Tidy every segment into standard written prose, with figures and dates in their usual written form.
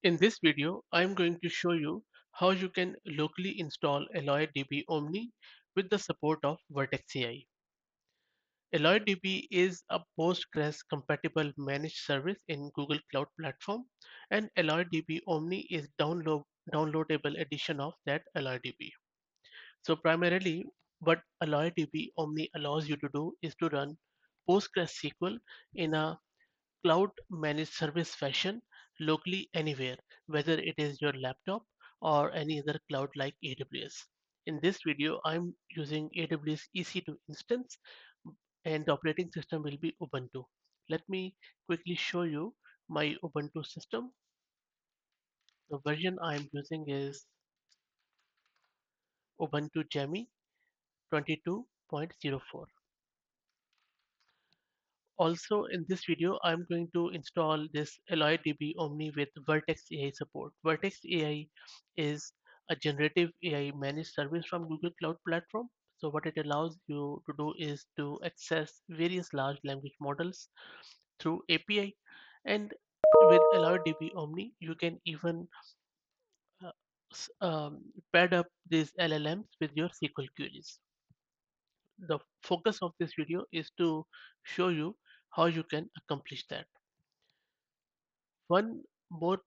In this video, I'm going to show you how you can locally install AlloyDB Omni with the support of Vertex AI. AlloyDB is a Postgres compatible managed service in Google Cloud Platform, and AlloyDB Omni is downloadable edition of that AlloyDB. So primarily what AlloyDB Omni allows you to do is to run PostgreSQL in a cloud managed service fashion locally anywhere, whether it is your laptop or any other cloud like AWS. In this video, I'm using AWS EC2 instance and the operating system will be Ubuntu. Let me quickly show you my Ubuntu system. The version I'm using is Ubuntu Jammy 22.04. Also, in this video, I'm going to install this AlloyDB Omni with Vertex AI support. Vertex AI is a generative AI managed service from Google Cloud Platform. So what it allows you to do is to access various large language models through API. And with AlloyDB Omni, you can even uh, pad up these LLMs with your SQL queries. The focus of this video is to show you how you can accomplish that. One more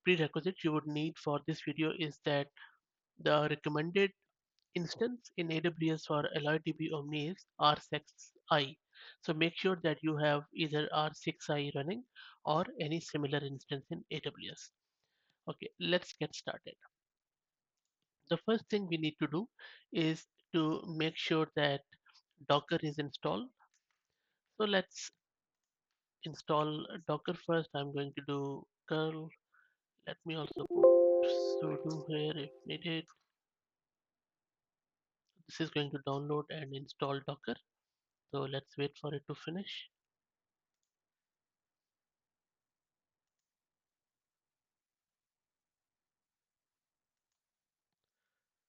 prerequisite you would need for this video is that the recommended instance in AWS for AlloyDB Omni is R6i. So make sure that you have either R6i running or any similar instance in AWS. Okay, let's get started. The first thing we need to do is to make sure that Docker is installed. So let's install Docker first. I'm going to do curl. Let me also put sudo here if needed. This is going to download and install Docker. So let's wait for it to finish.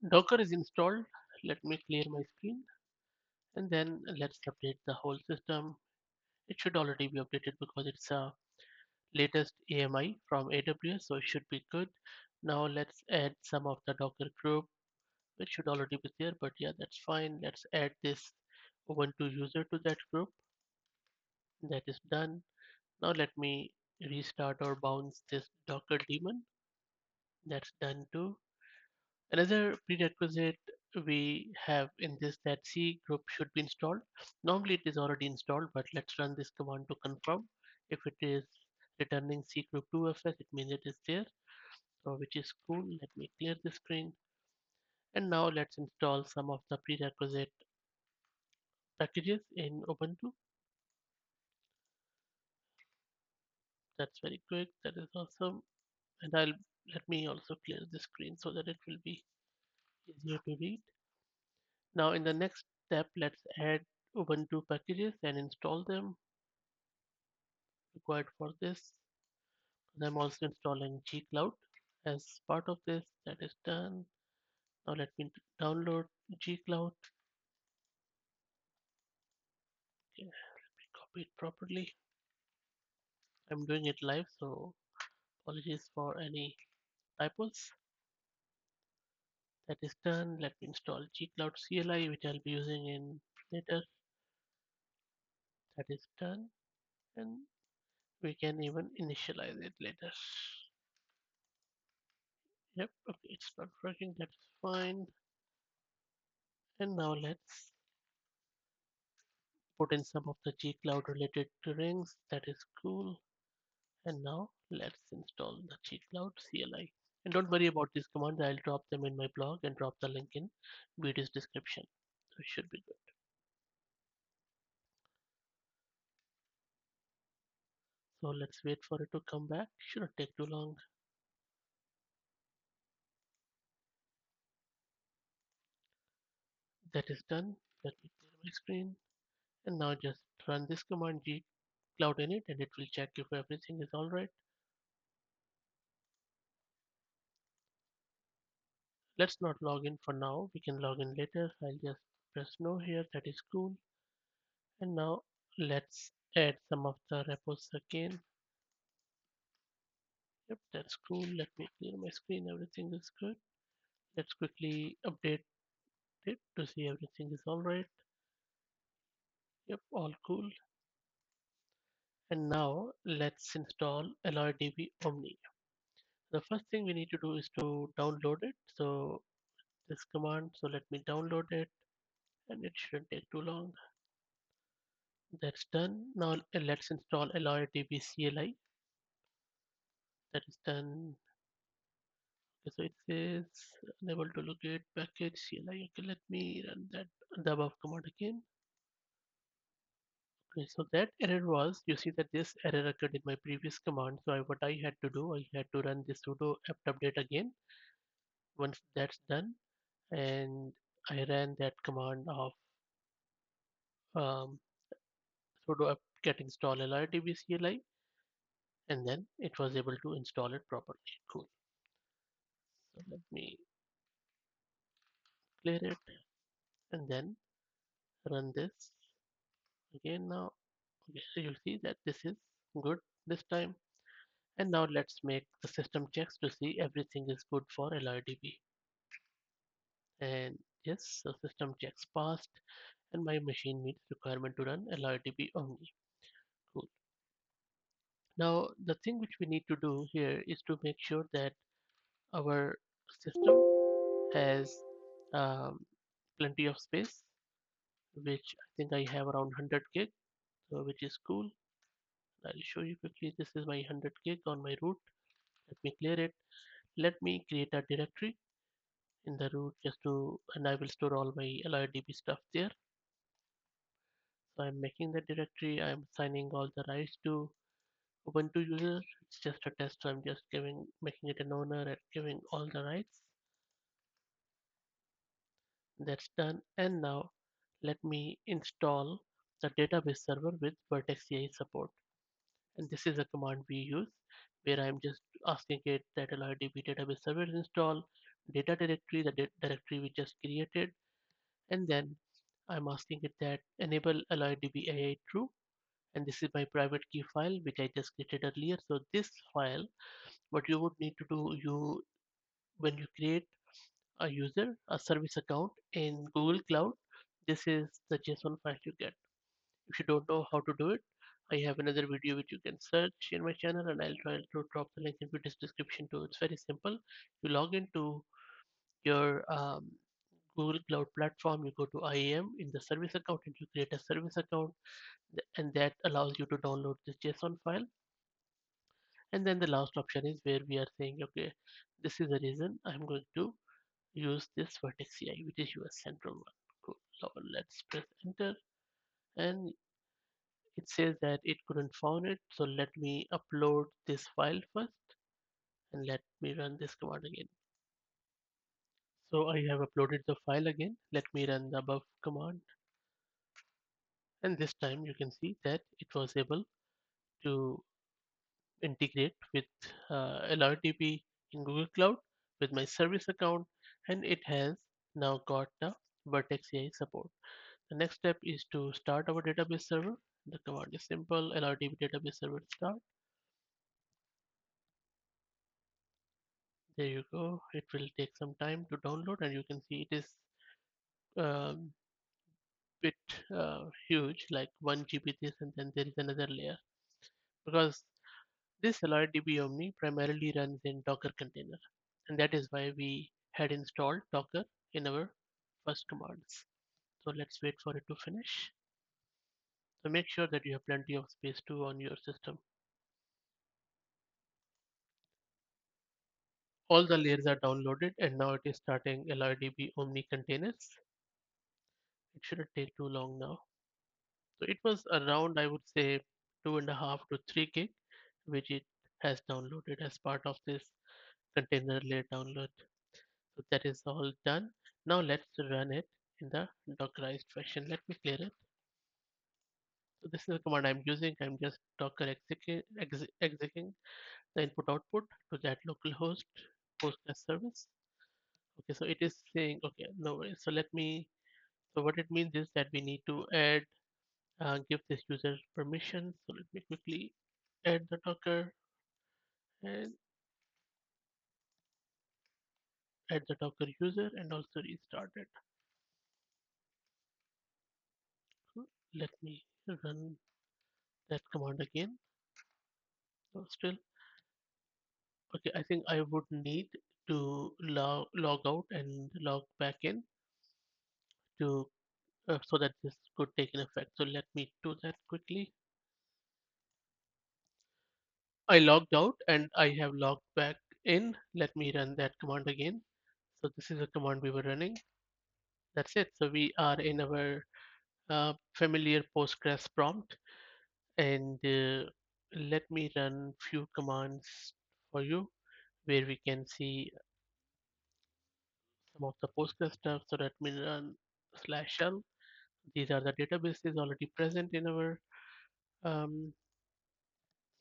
Docker is installed. Let me clear my screen and then let's update the whole system. It should already be updated because it's a latest AMI from AWS, so it should be good. Now let's add some of the Docker group, which should already be there, but yeah, that's fine. Let's add this Ubuntu user to that group. That is done. Now let me restart or bounce this Docker daemon. That's done too. Another prerequisite we have in this that C group should be installed. Normally it is already installed, but let's run this command to confirm. If it is returning C group 2FS, it means it is there, so which is cool. Let me clear the screen. And now let's install some of the prerequisite packages in Ubuntu. That's very quick. That is awesome. And let me also clear the screen so that it will be easier to read. Now in the next step, let's add Ubuntu packages and install them required for this. And I'm also installing gcloud as part of this. That is done. Now let me download gcloud. Okay, let me copy it properly. I'm doing it live, so apologies for any typos. That is done. Let me install gcloud CLI, which I'll be using in later. That is done. And we can even initialize it later. Yep, okay, it's not working. That's fine. And now let's put in some of the gcloud related rings. That is cool. And now let's install the gcloud CLI. And don't worry about these commands. I'll drop them in my blog and drop the link in video's description. So it should be good. So let's wait for it to come back. Shouldn't take too long. That is done. Let me clear my screen. And now just run this command gcloud init and it will check if everything is alright. Let's not log in for now. We can log in later. I'll just press no here. That is cool. And now let's add some of the repos again. Yep, that's cool. Let me clear my screen. Everything is good. Let's quickly update it to see everything is all right. Yep, all cool. And now let's install AlloyDB Omni. The first thing we need to do is to download it. So this command, so let me download it and it shouldn't take too long. That's done. Now let's install AlloyDB CLI. That is done. Okay, so it says unable to locate package CLI. Okay, let me run that the above command again. Okay, so that error was, you see that this error occurred in my previous command. So what I had to do, I had to run this sudo apt update again. Once that's done, and I ran that command of um, sudo apt get install AlloyDB CLI, and then it was able to install it properly. Cool. So let me clear it and then run this again now. Okay, so you'll see that this is good this time. And now let's make the system checks to see everything is good for AlloyDB. And yes, so system checks passed and my machine meets requirement to run AlloyDB Omni. Cool. Now the thing which we need to do here is to make sure that our system has um, plenty of space, which I think I have around 100 gig, so which is cool. I'll show you quickly. This is my 100 gig on my root. Let me clear it. Let me create a directory in the root just to, and I will store all my AlloyDB stuff there. So I'm making the directory. I'm assigning all the rights to Ubuntu user. It's just a test, so I'm just making it an owner and giving all the rights. That's done. And now let me install the database server with Vertex AI support. And this is a command we use where I'm just asking it that AlloyDB database server install data directory, the directory we just created, and then I'm asking it that enable AlloyDB AI true, and this is my private key file which I just created earlier. So this file, what you would need to do, you when you create a user a service account in Google Cloud, this is the JSON file you get. If you don't know how to do it, I have another video which you can search in my channel, and I'll try to drop the link in video description too. It's very simple. You log into your Google Cloud platform, you go to IAM in the service account and you create a service account, and that allows you to download this JSON file. And then the last option is where we are saying, okay, this is the reason I'm going to use this Vertex AI, which is US Central one. Cool. So let's press enter, and it says that it couldn't find it. So let me upload this file first, and let me run this command again. So I have uploaded the file again. Let me run the above command, and this time you can see that it was able to integrate with AlloyDB in Google Cloud with my service account, and it has now got the Vertex AI support. The next step is to start our database server. The command is simple: AlloyDB database server start. There you go. It will take some time to download, and you can see it is um, bit huge, like 1 GB this, and then there is another layer because this AlloyDB Omni primarily runs in Docker container, and that is why we had installed Docker in our first commands. So let's wait for it to finish. So make sure that you have plenty of space too on your system. All the layers are downloaded, and now it is starting AlloyDB Omni containers. It shouldn't take too long now. So it was around, I would say, 2.5 to 3 gig, which it has downloaded as part of this container layer download. So that is all done. Now let's run it in the Dockerized fashion. Let me clear it. So this is the command I'm using. I'm just Docker executing the input output to that localhost Postgres service. Okay, so it is saying, okay, no worries. So let me, so what it means is that we need to add, give this user permission. So let me quickly add the Docker and add the Docker user and also restart it. Let me run that command again. So still, okay, I think I would need to log out and log back in to so that this could take an effect. So let me do that quickly. I logged out and I have logged back in. Let me run that command again. So this is a command we were running. That's it. So we are in our familiar Postgres prompt, and let me run few commands for you where we can see some of the Postgres stuff. So let me run slash shell. These are the databases already present in our um,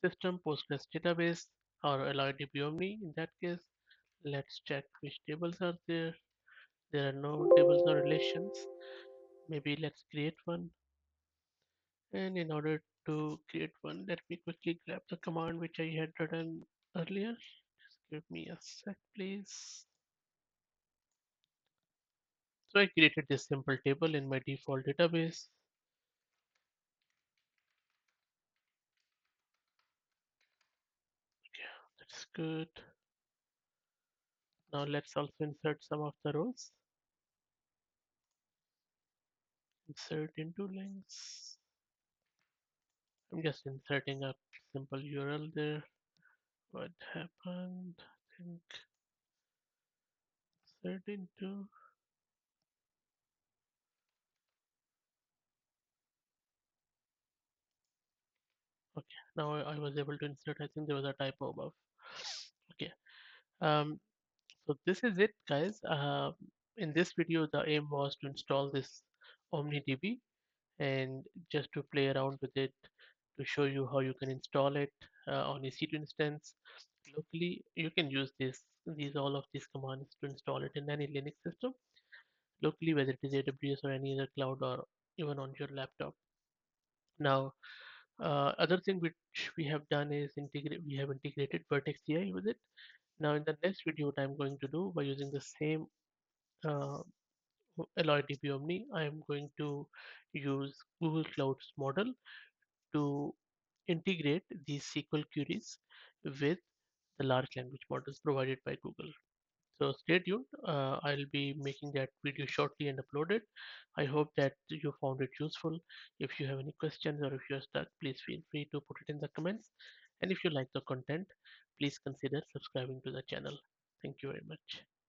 system, Postgres database or AlloyDB Omni. In that case, let's check which tables are there. There are no tables or relations. Maybe let's create one. And in order to create one, let me quickly grab the command which I had written earlier. Just give me a sec, please. So I created this simple table in my default database. Yeah, that's good. Now let's also insert some of the rows. Insert into links. I'm just inserting a simple URL there. What happened? I think insert into. Okay, now I was able to insert. I think there was a typo above. Okay. Um, so this is it, guys. In this video, the aim was to install this OmniDB and just to play around with it to show you how you can install it on a C2 instance locally. You can use these all of these commands to install it in any Linux system locally, whether it is AWS or any other cloud or even on your laptop. Now, other thing which we have done is we have integrated Vertex AI with it. Now, in the next video, what I'm going to do by using the same uh, AlloyDB Omni, I am going to use Google Cloud's model to integrate these SQL queries with the large language models provided by Google. So stay tuned. I'll be making that video shortly and upload it. I hope that you found it useful. If you have any questions or if you're stuck, please feel free to put it in the comments. And if you like the content, please consider subscribing to the channel. Thank you very much.